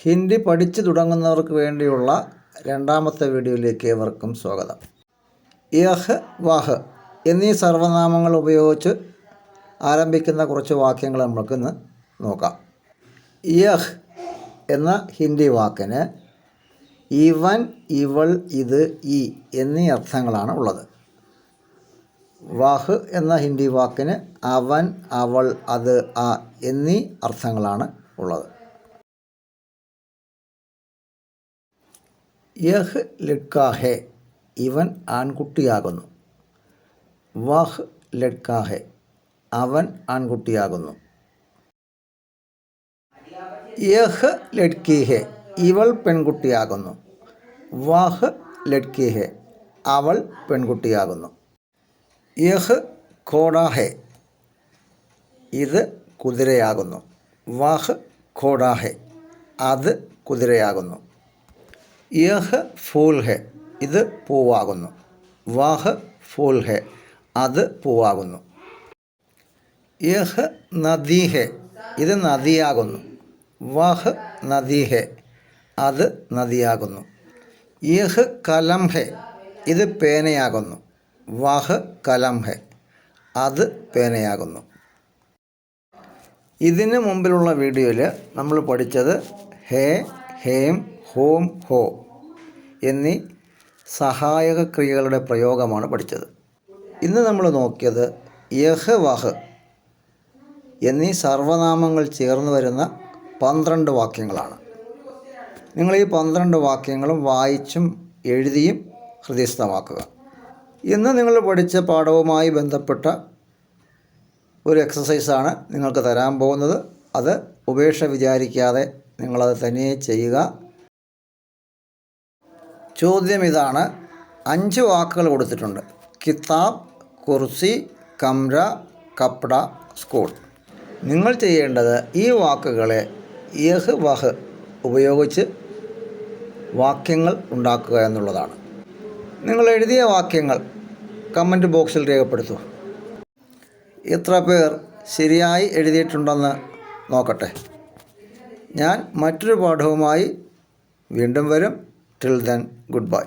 ഹിന്ദി പഠിച്ചു തുടങ്ങുന്നവർക്ക് വേണ്ടിയുള്ള രണ്ടാമത്തെ വീഡിയോയിലേക്ക് ഏവർക്കും സ്വാഗതം. യഹ് വഹ് എന്നീ സർവനാമങ്ങൾ ഉപയോഗിച്ച് ആരംഭിക്കുന്ന കുറച്ച് വാക്യങ്ങൾ നമുക്കിന്ന് നോക്കാം. യഹ് എന്ന ഹിന്ദി വാക്കിന് ഇവൻ, ഇവൾ, ഇത്, ഈ എന്നീ അർത്ഥങ്ങളാണ് ഉള്ളത്. വഹ് എന്ന ഹിന്ദി വാക്കിന് അവൻ, അവൾ, അത്, ആ എന്നീ അർത്ഥങ്ങളാണ് ഉള്ളത്. യഹ് ലഡ്കാ ഹെ, ഇവൻ ആൺകുട്ടിയാകുന്നു. വഹ് ലഡ്കാ ഹെ, അവൻ ആൺകുട്ടിയാകുന്നു. യഹ് ലഡ്കി ഹെ, ഇവൾ പെൺകുട്ടിയാകുന്നു. വഹ് ലഡ്കി ഹെ, അവൾ പെൺകുട്ടിയാകുന്നു. യഹ് ഘോഡാ ഹെ, ഇത് കുതിരയാകുന്നു. വഹ് ഘോഡാ ഹെ, അത് കുതിരയാകുന്നു. യഹ് ഫൂൽ ഹെ, ഇത് പൂവാകുന്നു. വഹ് ഫൂൽ ഹെ, അത് പൂവാകുന്നു. യഹ് നദി ഹെ, ഇത് നദിയാകുന്നു. വഹ് നദി ഹെ, അത് നദിയാകുന്നു. യഹ് കലം ഹെ, ഇത് പേനയാകുന്നു. വഹ് കലം ഹെ, അത് പേനയാകുന്നു. ഇതിന് മുമ്പിലുള്ള വീഡിയോയിൽ നമ്മൾ പഠിച്ചത് ഹേ, ഹേം, ഹോം, ഹോ എന്നീ സഹായക ക്രിയകളുടെ പ്രയോഗമാണ് പഠിച്ചത്. ഇന്ന് നമ്മൾ നോക്കിയത് യഹ് വഹ് എന്നീ സർവനാമങ്ങൾ ചേർന്ന് വരുന്ന 12 വാക്യങ്ങളാണ്. നിങ്ങൾ ഈ 12 വാക്യങ്ങളും വായിച്ചും എഴുതിയും ഹൃദയസ്ഥമാക്കുക. ഇന്ന് നിങ്ങൾ പഠിച്ച പാഠവുമായി ബന്ധപ്പെട്ട ഒരു എക്സസൈസാണ് നിങ്ങൾക്ക് തരാൻ പോകുന്നത്. അത് ഉപേക്ഷ വിചാരിക്കാതെ നിങ്ങളത് തനിയെ ചെയ്യുക. ചോദ്യം ഇതാണ്. 5 വാക്കുകൾ കൊടുത്തിട്ടുണ്ട്. കിതാബ്, കുർസി, കംര, കപ്ഡ, സ്കൂൾ. നിങ്ങൾ ചെയ്യേണ്ടത് ഈ വാക്കുകളെ യഹ് വഹ് ഉപയോഗിച്ച് വാക്യങ്ങൾ ഉണ്ടാക്കുക എന്നുള്ളതാണ്. നിങ്ങൾ എഴുതിയ വാക്യങ്ങൾ കമൻറ്റ് ബോക്സിൽ രേഖപ്പെടുത്തൂ. എത്ര പേർ ശരിയായി എഴുതിയിട്ടുണ്ടെന്ന് നോക്കട്ടെ. ഞാൻ മറ്റൊരു പാഠവുമായി വീണ്ടും വരും. Till then, goodbye.